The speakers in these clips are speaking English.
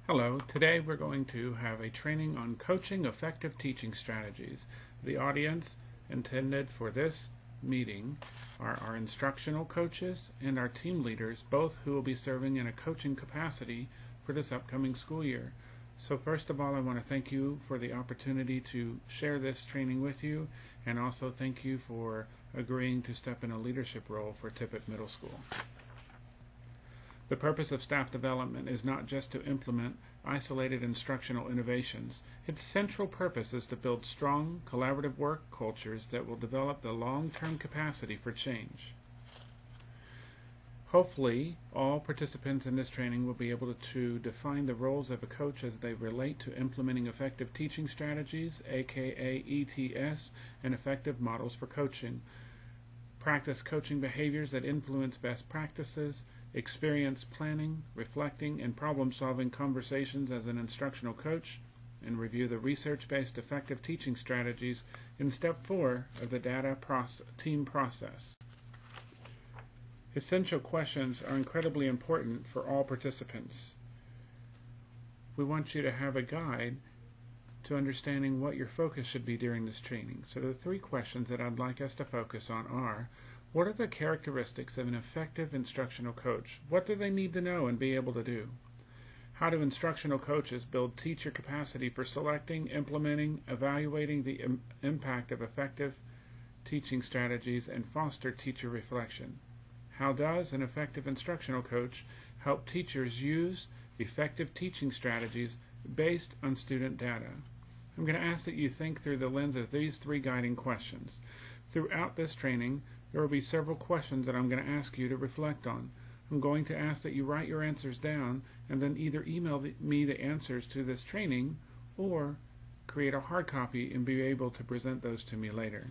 Hello, today we're going to have a training on coaching effective teaching strategies. The audience intended for this meeting are our instructional coaches and our team leaders, both who will be serving in a coaching capacity for this upcoming school year. So first of all, I want to thank you for the opportunity to share this training with you, and also thank you for agreeing to step in a leadership role for Tippett Middle School. The purpose of staff development is not just to implement isolated instructional innovations. Its central purpose is to build strong, collaborative work cultures that will develop the long-term capacity for change. Hopefully, all participants in this training will be able to define the roles of a coach as they relate to implementing effective teaching strategies, aka ETS, and effective models for coaching. Practice coaching behaviors that influence best practices, experience planning, reflecting, and problem-solving conversations as an instructional coach, and review the research-based effective teaching strategies in Step 4 of the data team process. Essential questions are incredibly important for all participants. We want you to have a guide to understanding what your focus should be during this training. So the 3 questions that I'd like us to focus on are: what are the characteristics of an effective instructional coach? What do they need to know and be able to do? How do instructional coaches build teacher capacity for selecting, implementing, evaluating the impact of effective teaching strategies and foster teacher reflection? How does an effective instructional coach help teachers use effective teaching strategies based on student data? I'm going to ask that you think through the lens of these 3 guiding questions. Throughout this training, there will be several questions that I'm going to ask you to reflect on. I'm going to ask that you write your answers down and then either email me the answers to this training or create a hard copy and be able to present those to me later.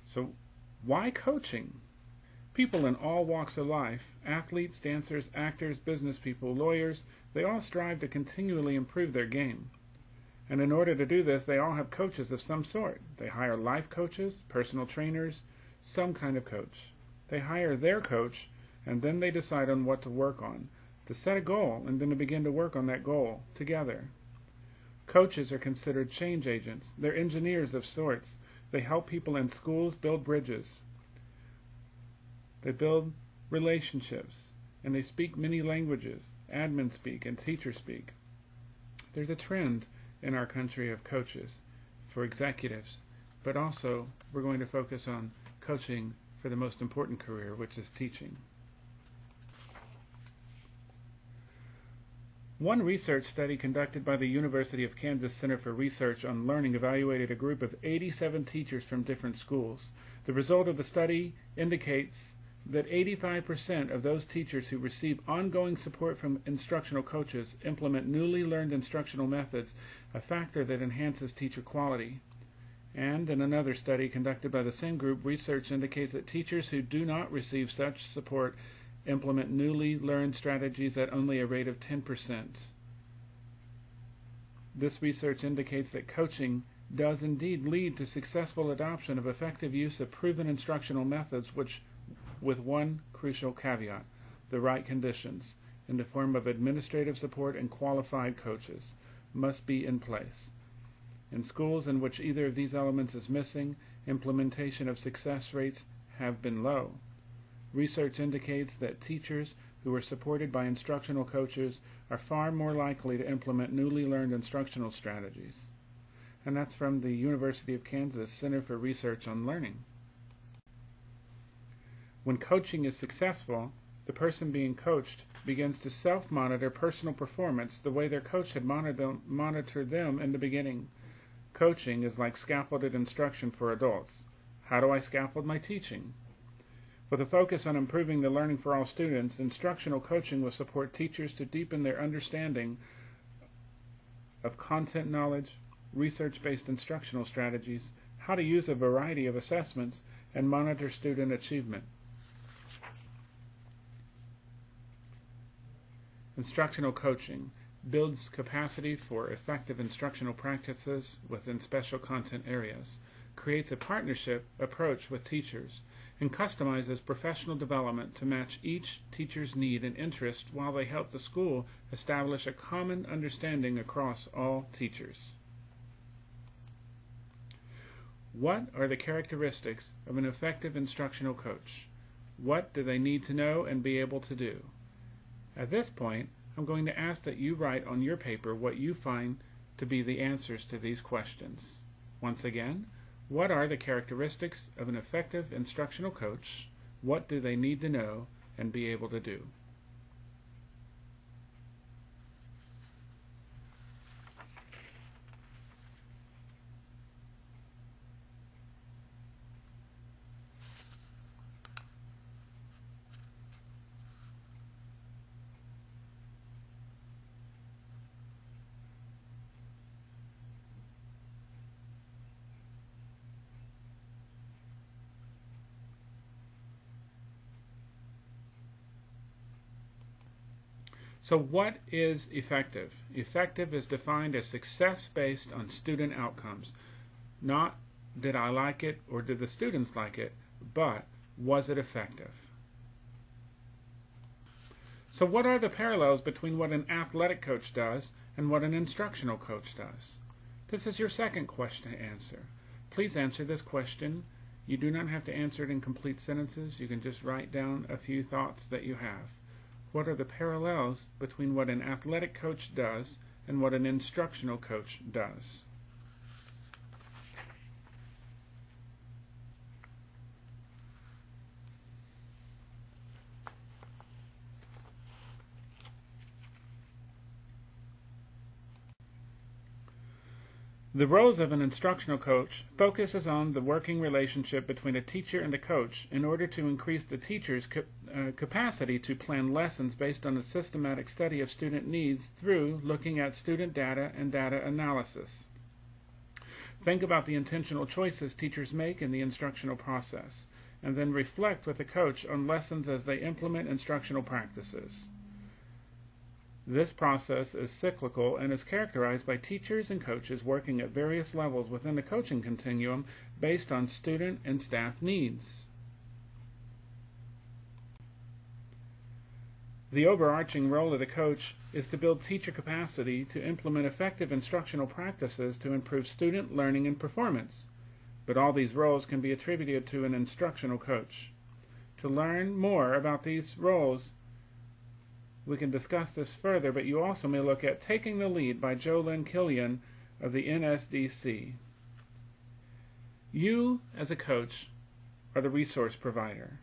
So, why coaching? People in all walks of life, athletes, dancers, actors, business people, lawyers, they all strive to continually improve their game. And in order to do this, they all have coaches of some sort. They hire life coaches, personal trainers, some kind of coach. They hire their coach, and then they decide on what to work on, to set a goal, and then to begin to work on that goal together. Coaches are considered change agents. They're engineers of sorts. They help people in schools build bridges. They build relationships, and they speak many languages, admin speak and teacher speak. There's a trend in our country of coaches for executives, but also we're going to focus on coaching for the most important career, which is teaching. One research study conducted by the University of Kansas Center for Research on Learning evaluated a group of 87 teachers from different schools. The result of the study indicates that 85% of those teachers who receive ongoing support from instructional coaches implement newly learned instructional methods, a factor that enhances teacher quality. And in another study conducted by the same group, research indicates that teachers who do not receive such support implement newly learned strategies at only a rate of 10%. This research indicates that coaching does indeed lead to successful adoption of effective use of proven instructional methods, with one crucial caveat: the right conditions, in the form of administrative support and qualified coaches, must be in place. In schools in which either of these elements is missing, implementation of success rates have been low. Research indicates that teachers who are supported by instructional coaches are far more likely to implement newly learned instructional strategies. And that's from the University of Kansas Center for Research on Learning. When coaching is successful, the person being coached begins to self-monitor personal performance the way their coach had monitored them in the beginning. Coaching is like scaffolded instruction for adults. How do I scaffold my teaching? With a focus on improving the learning for all students, instructional coaching will support teachers to deepen their understanding of content knowledge, research-based instructional strategies, how to use a variety of assessments, and monitor student achievement. Instructional coaching builds capacity for effective instructional practices within special content areas, creates a partnership approach with teachers, and customizes professional development to match each teacher's need and interest while they help the school establish a common understanding across all teachers. What are the characteristics of an effective instructional coach? What do they need to know and be able to do? At this point, I'm going to ask that you write on your paper what you find to be the answers to these questions. Once again, what are the characteristics of an effective instructional coach? What do they need to know and be able to do? So what is effective? Effective is defined as success based on student outcomes. Not did I like it or did the students like it, but was it effective? So what are the parallels between what an athletic coach does and what an instructional coach does? This is your second question to answer. Please answer this question. You do not have to answer it in complete sentences. You can just write down a few thoughts that you have. What are the parallels between what an athletic coach does and what an instructional coach does? The roles of an instructional coach focuses on the working relationship between a teacher and a coach in order to increase the teacher's capacity to plan lessons based on a systematic study of student needs through looking at student data and data analysis. Think about the intentional choices teachers make in the instructional process, and then reflect with the coach on lessons as they implement instructional practices. This process is cyclical and is characterized by teachers and coaches working at various levels within the coaching continuum based on student and staff needs. The overarching role of the coach is to build teacher capacity to implement effective instructional practices to improve student learning and performance. But all these roles can be attributed to an instructional coach. To learn more about these roles, we can discuss this further, but you also may look at Taking the Lead by Jolynn Killian of the NSDC. You, as a coach, are the resource provider.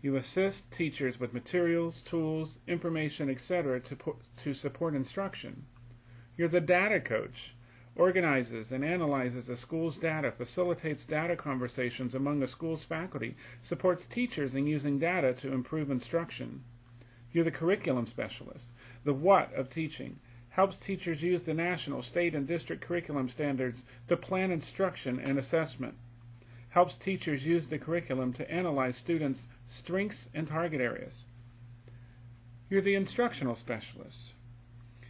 You assist teachers with materials, tools, information, etc. to support instruction. You're the data coach, organizes and analyzes a school's data, facilitates data conversations among a school's faculty, supports teachers in using data to improve instruction. You're the curriculum specialist, the what of teaching, helps teachers use the national, state, and district curriculum standards to plan instruction and assessment, helps teachers use the curriculum to analyze students' strengths and target areas. You're the instructional specialist,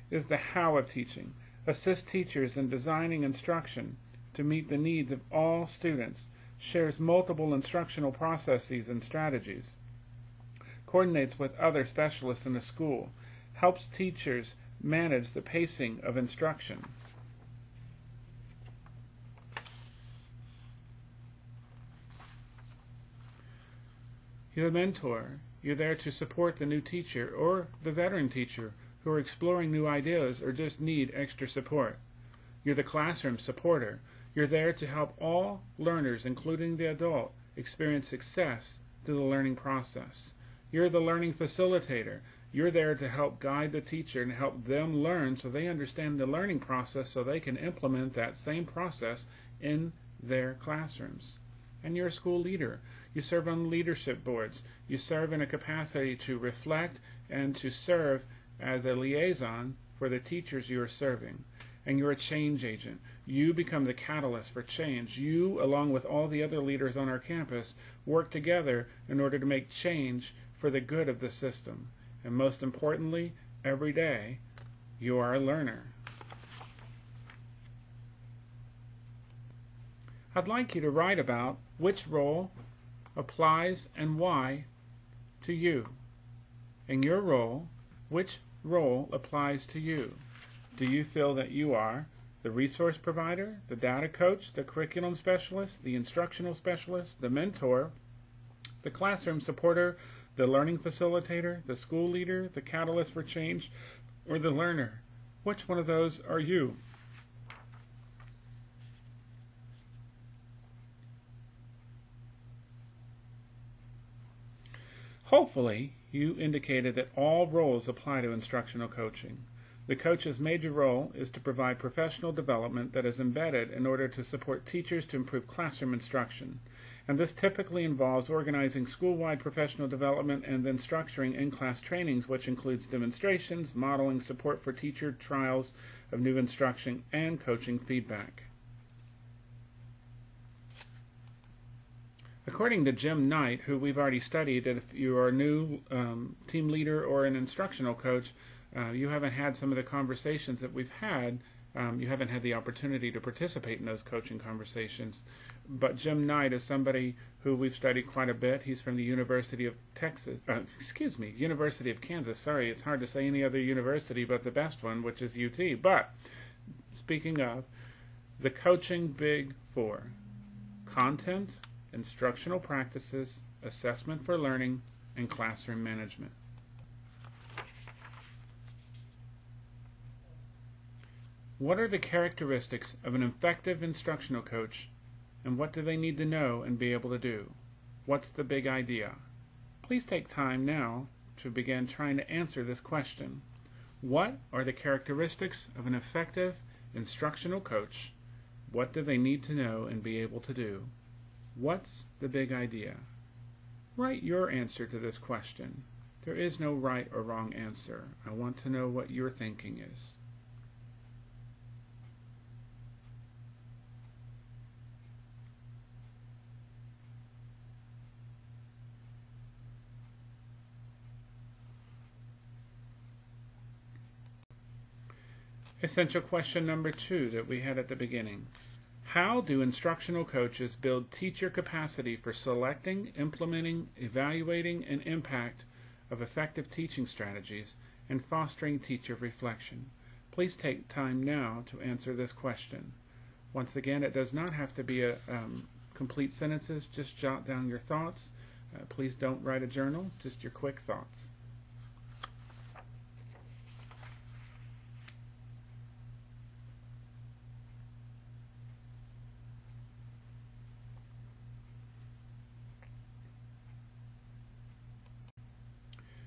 is the how of teaching, assists teachers in designing instruction to meet the needs of all students, shares multiple instructional processes and strategies, coordinates with other specialists in the school, helps teachers manage the pacing of instruction. You're the mentor. You're there to support the new teacher or the veteran teacher who are exploring new ideas or just need extra support. You're the classroom supporter. You're there to help all learners, including the adult, experience success through the learning process. You're the learning facilitator. You're there to help guide the teacher and help them learn so they understand the learning process so they can implement that same process in their classrooms. And you're a school leader. You serve on leadership boards. You serve in a capacity to reflect and to serve as a liaison for the teachers you are serving. And you're a change agent. You become the catalyst for change. You, along with all the other leaders on our campus, work together in order to make change for the good of the system. And most importantly, every day, you are a learner. I'd like you to write about which role applies and why to you? In your role, which role applies to you? Do you feel that you are the resource provider, the data coach, the curriculum specialist, the instructional specialist, the mentor, the classroom supporter, the learning facilitator, the school leader, the catalyst for change, or the learner? Which one of those are you? Hopefully, you indicated that all roles apply to instructional coaching. The coach's major role is to provide professional development that is embedded in order to support teachers to improve classroom instruction. And this typically involves organizing school-wide professional development and then structuring in-class trainings, which includes demonstrations, modeling, support for teacher trials of new instruction, and coaching feedback. According to Jim Knight, who we've already studied, if you are a new team leader or an instructional coach, you haven't had some of the conversations that we've had. You haven't had the opportunity to participate in those coaching conversations. But Jim Knight is somebody who we've studied quite a bit. He's from the University of University of Kansas. Sorry, it's hard to say any other university but the best one, which is UT. But speaking of, the coaching Big Four: content, instructional practices, assessment for learning, and classroom management. What are the characteristics of an effective instructional coach, and what do they need to know and be able to do? What's the big idea? Please take time now to begin trying to answer this question. What are the characteristics of an effective instructional coach? What do they need to know and be able to do? What's the big idea? Write your answer to this question. There is no right or wrong answer. I want to know what your thinking is. Essential question number 2 that we had at the beginning. How do instructional coaches build teacher capacity for selecting, implementing, evaluating, and impact of effective teaching strategies and fostering teacher reflection? Please take time now to answer this question. Once again, it does not have to be complete sentences. Just jot down your thoughts. Please don't write a journal, just your quick thoughts.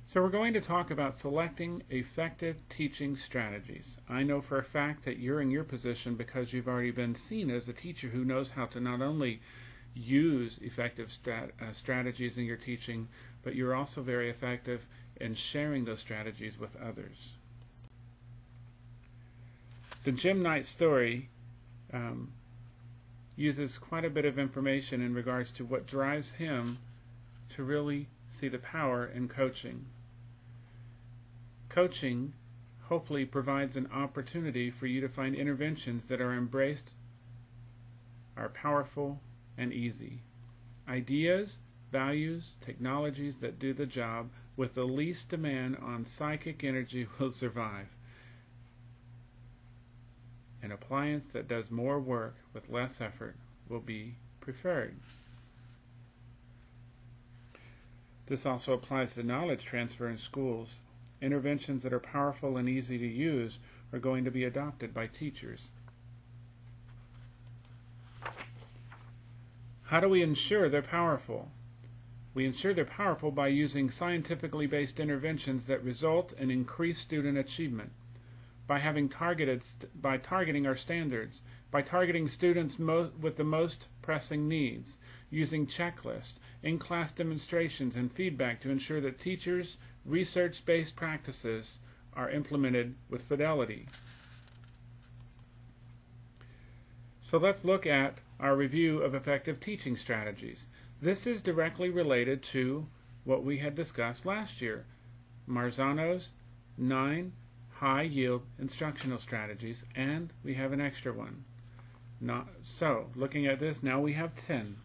So we're going to talk about selecting effective teaching strategies. I know for a fact that you're in your position because you've already been seen as a teacher who knows how to not only use effective strategies in your teaching, but you're also very effective in sharing those strategies with others. The Jim Knight story uses quite a bit of information in regards to what drives him to really see the power in coaching. Coaching hopefully provides an opportunity for you to find interventions that are embraced, are powerful, and easy. Ideas, values, technologies that do the job with the least demand on psychic energy will survive. An appliance that does more work with less effort will be preferred. This also applies to knowledge transfer in schools. Interventions that are powerful and easy to use are going to be adopted by teachers. How do we ensure they're powerful? We ensure they're powerful by using scientifically based interventions that result in increased student achievement, by targeting our standards, by targeting students with the most pressing needs, using checklists, in-class demonstrations, and feedback to ensure that teachers' research-based practices are implemented with fidelity. So let's look at our review of effective teaching strategies. This is directly related to what we had discussed last year, Marzano's 9 high-yield instructional strategies, and we have an extra one. So, looking at this, now we have 10.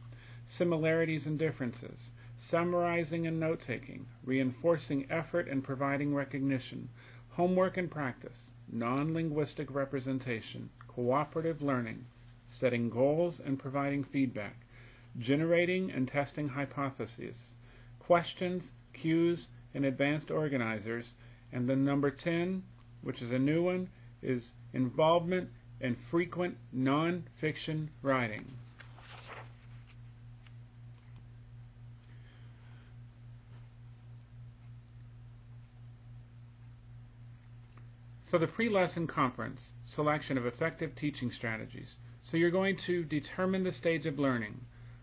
similarities and differences, summarizing and note-taking, reinforcing effort and providing recognition, homework and practice, non-linguistic representation, cooperative learning, setting goals and providing feedback, generating and testing hypotheses, questions, cues, and advanced organizers, and then number 10, which is a new one, is involvement and frequent non-fiction writing. So the pre-lesson conference, selection of effective teaching strategies. So you're going to determine the stage of learning.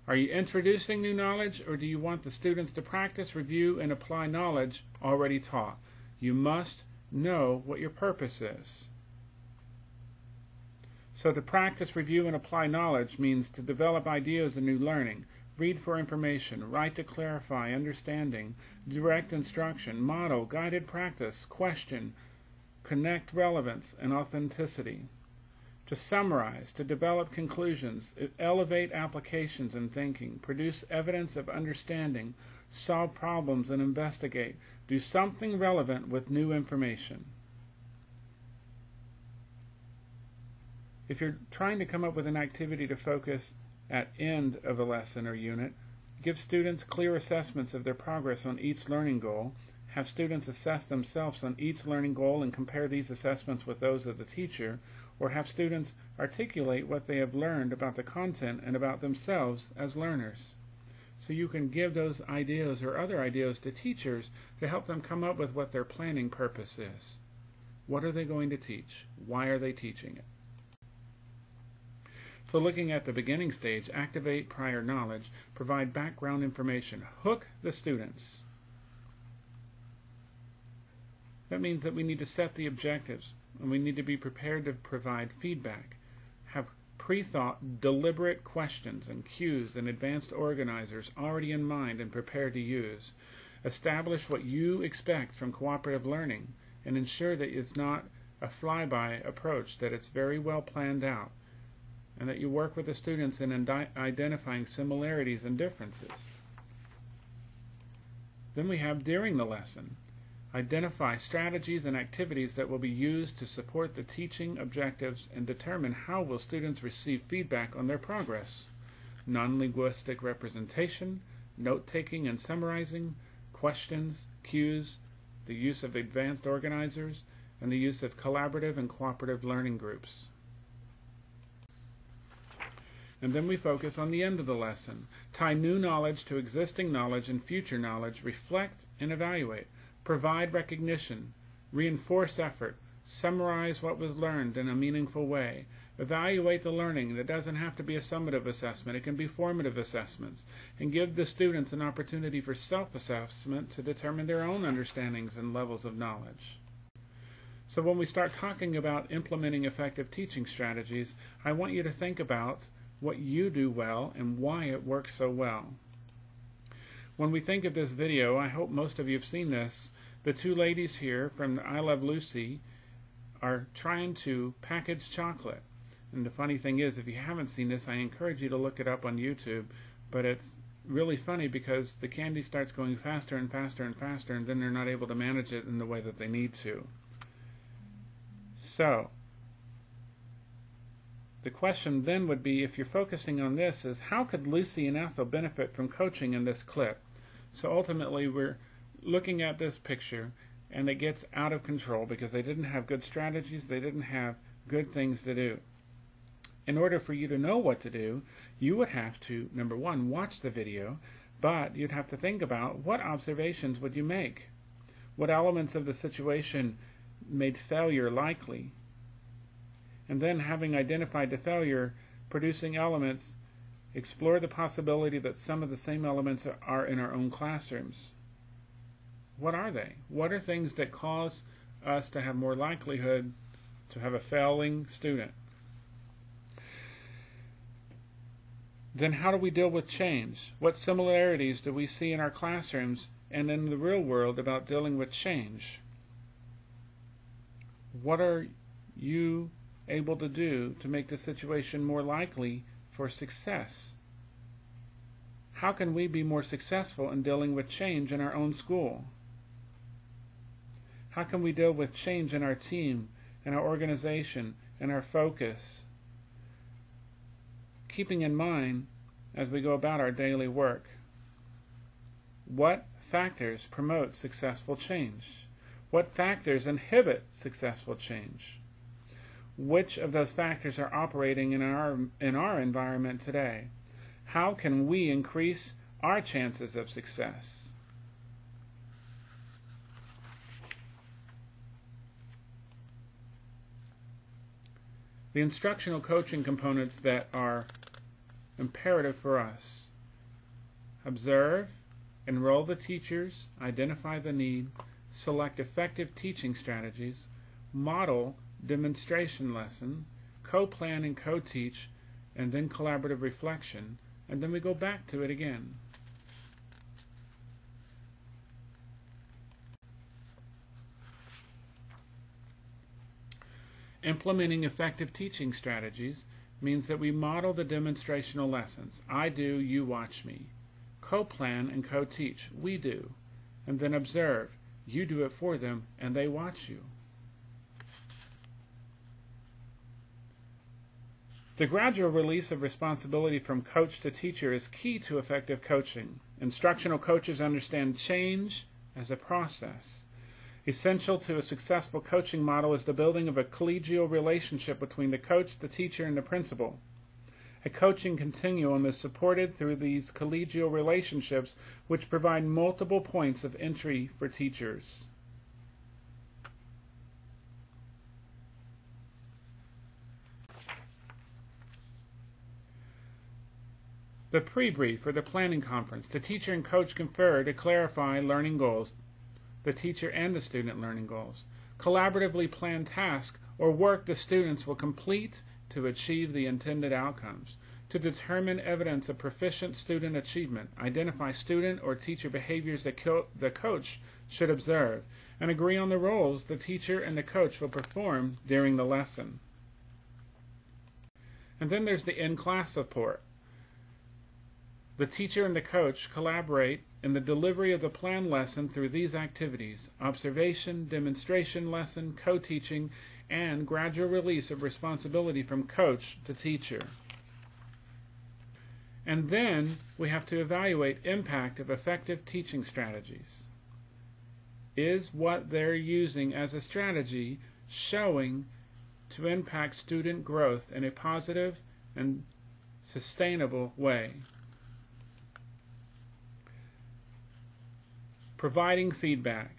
Are you introducing new knowledge, or do you want the students to practice, review, and apply knowledge already taught? You must know what your purpose is. So to practice, review, and apply knowledge means to develop ideas in new learning, read for information, write to clarify understanding, direct instruction, model, guided practice, question, connect relevance and authenticity. To summarize, to develop conclusions, elevate applications and thinking, produce evidence of understanding, solve problems and investigate, do something relevant with new information. If you're trying to come up with an activity to focus at end of a lesson or unit, give students clear assessments of their progress on each learning goal, have students assess themselves on each learning goal and compare these assessments with those of the teacher, or have students articulate what they have learned about the content and about themselves as learners. So you can give those ideas or other ideas to teachers to help them come up with what their planning purpose is. What are they going to teach? Why are they teaching it? So looking at the beginning stage, activate prior knowledge, provide background information, hook the students. That means that we need to set the objectives, and we need to be prepared to provide feedback, have pre-thought, deliberate questions and cues and advanced organizers already in mind and prepared to use, establish what you expect from cooperative learning, and ensure that it's not a flyby approach, that it's very well planned out, and that you work with the students in identifying similarities and differences. Then we have during the lesson. Identify strategies and activities that will be used to support the teaching objectives and determine how will students receive feedback on their progress. Non-linguistic representation, note-taking and summarizing, questions, cues, the use of advanced organizers, and the use of collaborative and cooperative learning groups. And then we focus on the end of the lesson. Tie new knowledge to existing knowledge and future knowledge, reflect and evaluate. Provide recognition, reinforce effort, summarize what was learned in a meaningful way, evaluate the learning. That doesn't have to be a summative assessment, it can be formative assessments, and give the students an opportunity for self-assessment to determine their own understandings and levels of knowledge. So when we start talking about implementing effective teaching strategies, I want you to think about what you do well and why it works so well. When we think of this video, I hope most of you have seen this. The two ladies here from I Love Lucy are trying to package chocolate. And the funny thing is, if you haven't seen this, I encourage you to look it up on YouTube. But it's really funny because the candy starts going faster and faster and faster, and then they're not able to manage it in the way that they need to. So, the question then would be, if you're focusing on this, is how could Lucy and Ethel benefit from coaching in this clip? So ultimately, we're looking at this picture, and it gets out of control because they didn't have good strategies, they didn't have good things to do. In order for you to know what to do, you would have to, number one, watch the video, but you'd have to think about what observations would you make? What elements of the situation made failure likely? And then, having identified the failure, producing elements, explore the possibility that some of the same elements are in our own classrooms. What are they? What are things that cause us to have more likelihood to have a failing student? Then how do we deal with change? What similarities do we see in our classrooms and in the real world about dealing with change? What are you able to do to make the situation more likely for success? How can we be more successful in dealing with change in our own school? How can we deal with change in our team, in our organization, in our focus? Keeping in mind, as we go about our daily work, what factors promote successful change? What factors inhibit successful change? Which of those factors are operating in our environment today? How can we increase our chances of success? The instructional coaching components that are imperative for us: observe, enroll the teachers, identify the need, select effective teaching strategies, model demonstration lesson, co-plan and co-teach, and then collaborative reflection, and then we go back to it again. Implementing effective teaching strategies means that we model the demonstrational lessons. I do, you watch me. Co-plan and co-teach. We do. And then observe. You do it for them, and they watch you. The gradual release of responsibility from coach to teacher is key to effective coaching. Instructional coaches understand change as a process. Essential to a successful coaching model is the building of a collegial relationship between the coach, the teacher, and the principal. A coaching continuum is supported through these collegial relationships, which provide multiple points of entry for teachers. The pre-brief, or the planning conference. The teacher and coach confer to clarify learning goals, the teacher and the student learning goals. Collaboratively plan tasks or work the students will complete to achieve the intended outcomes. To determine evidence of proficient student achievement, identify student or teacher behaviors that the coach should observe, and agree on the roles the teacher and the coach will perform during the lesson. And then there's the in-class support. The teacher and the coach collaborate in the delivery of the planned lesson through these activities: observation, demonstration lesson, co-teaching, and gradual release of responsibility from coach to teacher. And then we have to evaluate impact of effective teaching strategies. Is what they're using as a strategy showing to impact student growth in a positive and sustainable way? Providing feedback.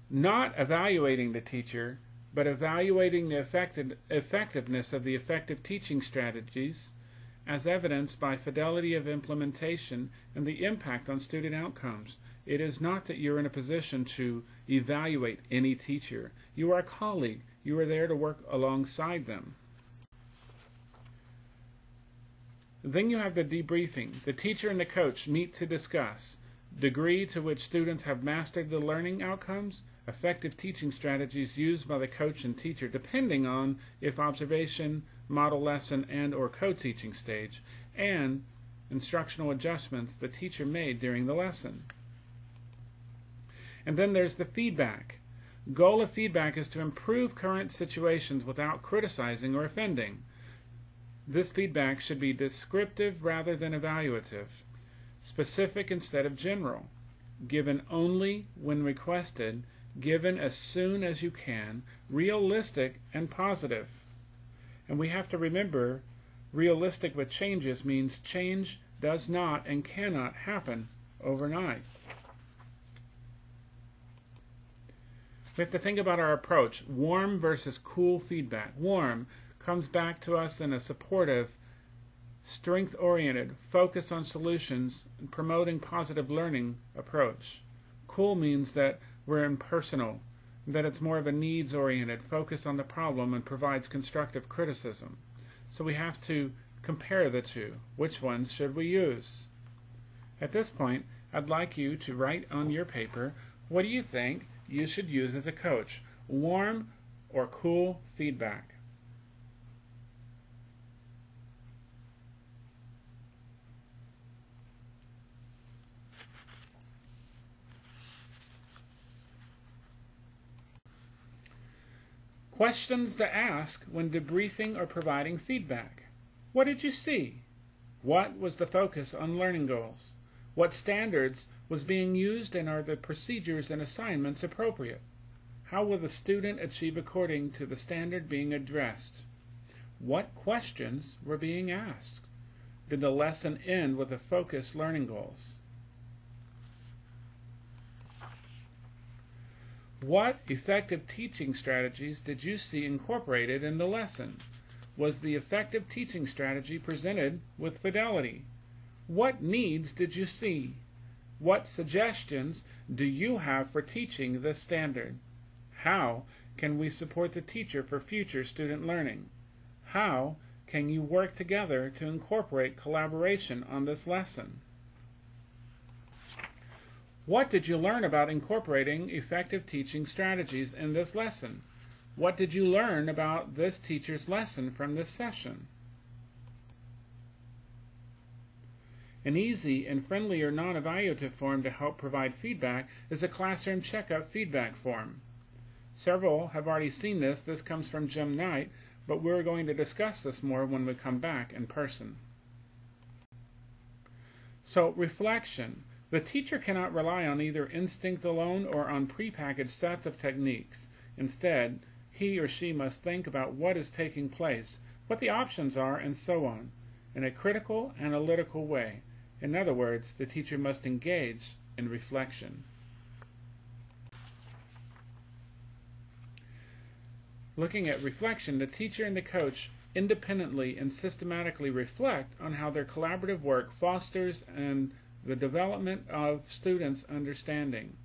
Not evaluating the teacher, but evaluating the effectiveness of the effective teaching strategies as evidenced by fidelity of implementation and the impact on student outcomes. It is not that you're in a position to evaluate any teacher. You are a colleague. You are there to work alongside them. Then you have the debriefing. The teacher and the coach meet to discuss degree to which students have mastered the learning outcomes, effective teaching strategies used by the coach and teacher depending on if observation, model lesson, and or co-teaching stage, and instructional adjustments the teacher made during the lesson. And then there's the feedback. Goal of feedback is to improve current situations without criticizing or offending. This feedback should be descriptive rather than evaluative, specific instead of general, given only when requested, given as soon as you can, realistic and positive. And we have to remember, realistic with changes means change does not and cannot happen overnight. We have to think about our approach. Warm versus cool feedback. Warm comes back to us in a supportive, strength-oriented, focus on solutions, and promoting positive learning approach. Cool means that we're impersonal, that it's more of a needs-oriented, focus on the problem, and provides constructive criticism. So we have to compare the two. Which ones should we use? At this point, I'd like you to write on your paper, what do you think you should use as a coach? Warm or cool feedback? Questions to ask when debriefing or providing feedback. What did you see? What was the focus on learning goals? What standards was being used, and are the procedures and assignments appropriate? How will the student achieve according to the standard being addressed? What questions were being asked? Did the lesson end with the focused learning goals? What effective teaching strategies did you see incorporated in the lesson? Was the effective teaching strategy presented with fidelity? What needs did you see? What suggestions do you have for teaching this standard? How can we support the teacher for future student learning? How can you work together to incorporate collaboration on this lesson? What did you learn about incorporating effective teaching strategies in this lesson? What did you learn about this teacher's lesson from this session? An easy and friendlier non-evaluative form to help provide feedback is a classroom checkup feedback form. Several have already seen this. This comes from Jim Knight, but we're going to discuss this more when we come back in person. So, reflection. The teacher cannot rely on either instinct alone or on prepackaged sets of techniques. Instead, he or she must think about what is taking place, what the options are, and so on, in a critical, analytical way. In other words, the teacher must engage in reflection. Looking at reflection, the teacher and the coach independently and systematically reflect on how their collaborative work fosters and the development of students' understanding.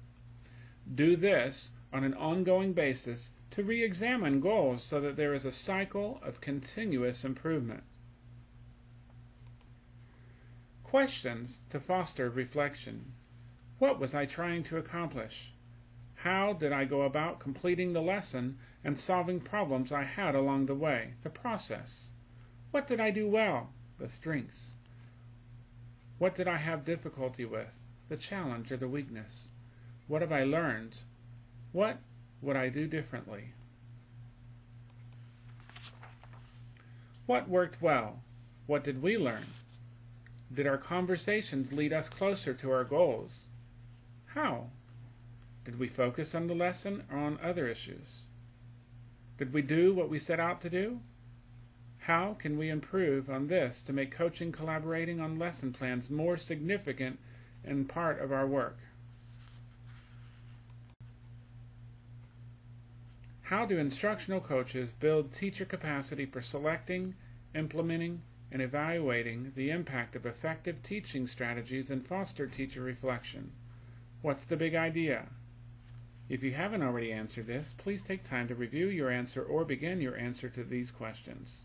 Do this on an ongoing basis to re-examine goals so that there is a cycle of continuous improvement. Questions to foster reflection. What was I trying to accomplish? How did I go about completing the lesson and solving problems I had along the way, the process? What did I do well, the strengths? What did I have difficulty with, the challenge or the weakness? What have I learned? What would I do differently? What worked well? What did we learn? Did our conversations lead us closer to our goals? How? Did we focus on the lesson or on other issues? Did we do what we set out to do? How can we improve on this to make coaching collaborating on lesson plans more significant and part of our work? How do instructional coaches build teacher capacity for selecting, implementing, and evaluating the impact of effective teaching strategies and foster teacher reflection? What's the big idea? If you haven't already answered this, please take time to review your answer or begin your answer to these questions.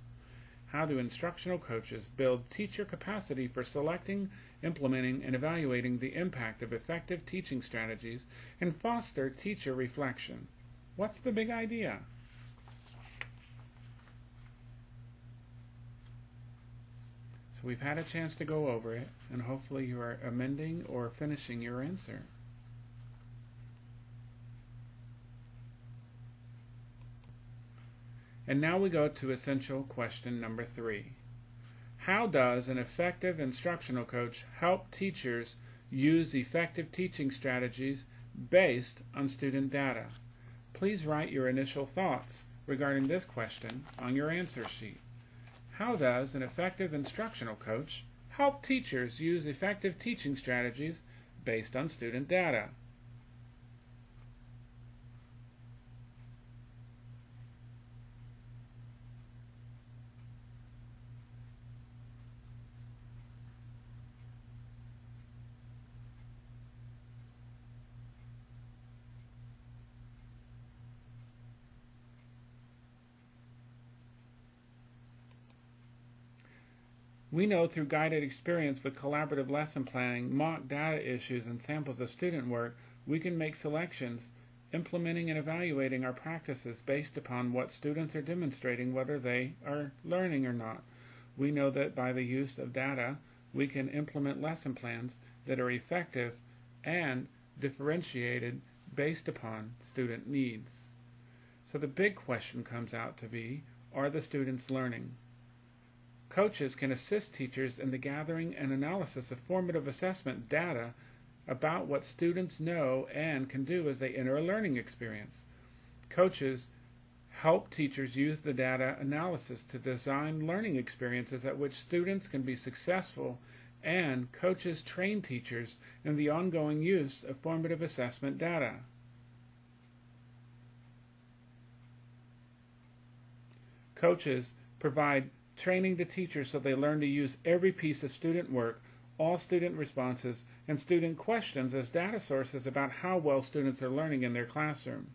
How do instructional coaches build teacher capacity for selecting, implementing, and evaluating the impact of effective teaching strategies and foster teacher reflection? What's the big idea? So we've had a chance to go over it, and hopefully you are amending or finishing your answer. And now we go to essential question number 3. How does an effective instructional coach help teachers use effective teaching strategies based on student data? Please write your initial thoughts regarding this question on your answer sheet. How does an effective instructional coach help teachers use effective teaching strategies based on student data? We know through guided experience with collaborative lesson planning, mock data issues, and samples of student work, we can make selections, implementing and evaluating our practices based upon what students are demonstrating, whether they are learning or not. We know that by the use of data, we can implement lesson plans that are effective and differentiated based upon student needs. So the big question comes out to be, are the students learning? Coaches can assist teachers in the gathering and analysis of formative assessment data about what students know and can do as they enter a learning experience. Coaches help teachers use the data analysis to design learning experiences at which students can be successful, and coaches train teachers in the ongoing use of formative assessment data. Coaches provide training to teachers so they learn to use every piece of student work, all student responses, and student questions as data sources about how well students are learning in their classroom.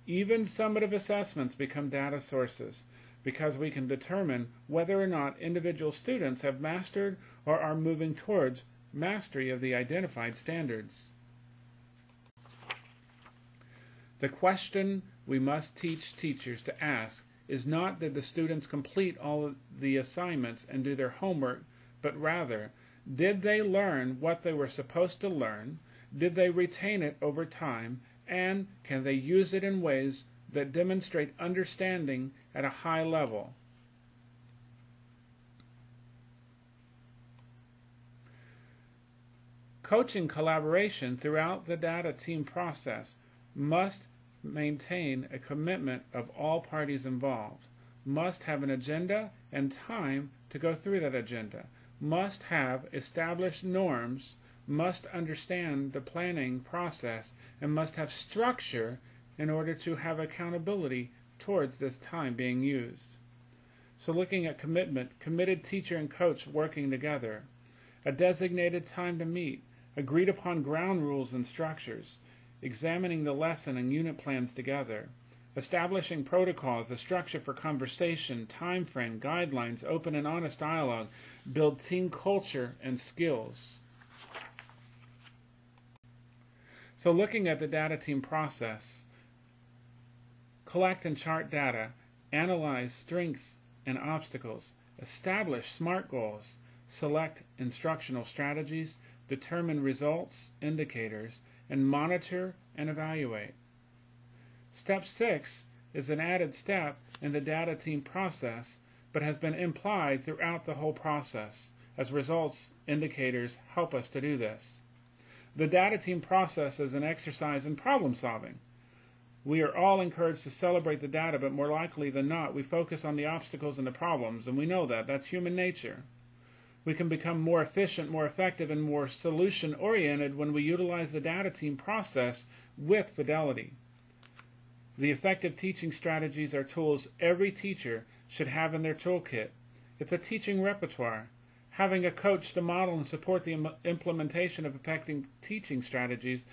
Even summative assessments become data sources because we can determine whether or not individual students have mastered or are moving towards mastery of the identified standards. The question we must teach teachers to ask is not did the students complete all of the assignments and do their homework, but rather, did they learn what they were supposed to learn? Did they retain it over time? And can they use it in ways that demonstrate understanding at a high level? Coaching collaboration throughout the data team process must maintain a commitment of all parties involved, must have an agenda and time to go through that agenda, must have established norms, must understand the planning process, and must have structure in order to have accountability towards this time being used. So looking at commitment, committed teacher and coach working together, a designated time to meet, agreed upon ground rules and structures, examining the lesson and unit plans together, establishing protocols, a structure for conversation, time frame, guidelines, open and honest dialogue, build team culture and skills. So looking at the data team process, collect and chart data, analyze strengths and obstacles, establish SMART goals, select instructional strategies, determine results, indicators, and monitor and evaluate. Step 6 is an added step in the data team process, but has been implied throughout the whole process, as results indicators help us to do this. The data team process is an exercise in problem solving. We are all encouraged to celebrate the data, but more likely than not, we focus on the obstacles and the problems, and we know that. That's human nature. We can become more efficient, more effective, and more solution-oriented when we utilize the data team process with fidelity. The effective teaching strategies are tools every teacher should have in their toolkit. It's a teaching repertoire. Having a coach to model and support the implementation of effective teaching strategies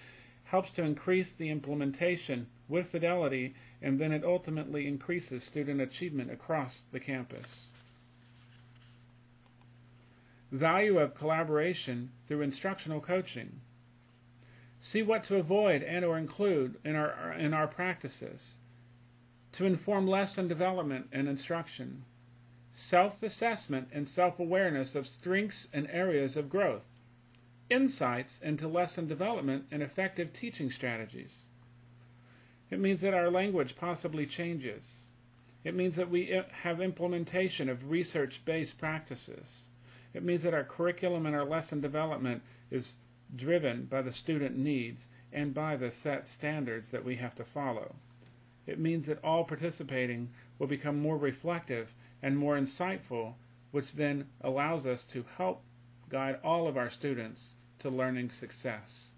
helps to increase the implementation with fidelity, and then it ultimately increases student achievement across the campus. Value of collaboration through instructional coaching. See what to avoid and or include in our practices. To inform lesson development and instruction. Self-assessment and self-awareness of strengths and areas of growth. Insights into lesson development and effective teaching strategies. It means that our language possibly changes. It means that we have implementation of research-based practices. It means that our curriculum and our lesson development is driven by the student needs and by the set standards that we have to follow. It means that all participating will become more reflective and more insightful, which then allows us to help guide all of our students to learning success.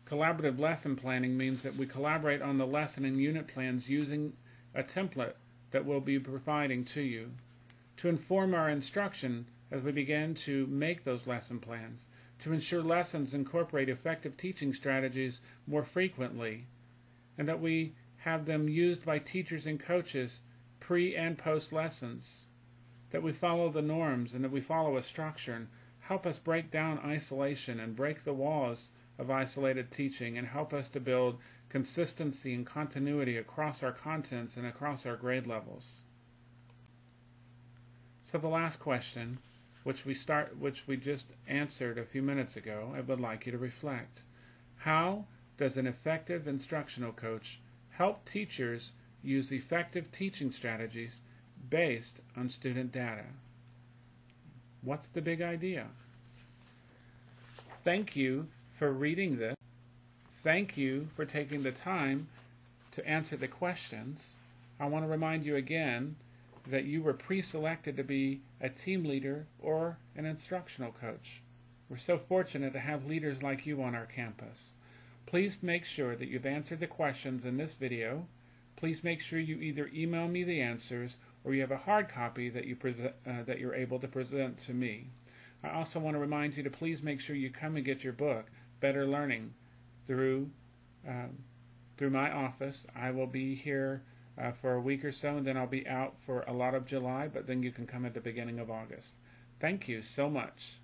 Collaborative lesson planning means that we collaborate on the lesson and unit plans using a template that we'll be providing to you to inform our instruction as we begin to make those lesson plans, to ensure lessons incorporate effective teaching strategies more frequently, and that we have them used by teachers and coaches pre and post lessons, that we follow the norms and that we follow a structure and help us break down isolation and break the walls of isolated teaching and help us to build consistency and continuity across our contents and across our grade levels. So the last question, which we just answered a few minutes ago, I would like you to reflect. How does an effective instructional coach help teachers use effective teaching strategies based on student data? What's the big idea? Thank you for reading this. Thank you for taking the time to answer the questions. I want to remind you again that you were pre-selected to be a team leader or an instructional coach. We're so fortunate to have leaders like you on our campus. Please make sure that you've answered the questions in this video. Please make sure you either email me the answers or you have a hard copy that you're able to present to me. I also want to remind you to please make sure you come and get your book, Better Learning, through my office. I will be here for a week or so, and then I'll be out for a lot of July, but then you can come at the beginning of August. Thank you so much.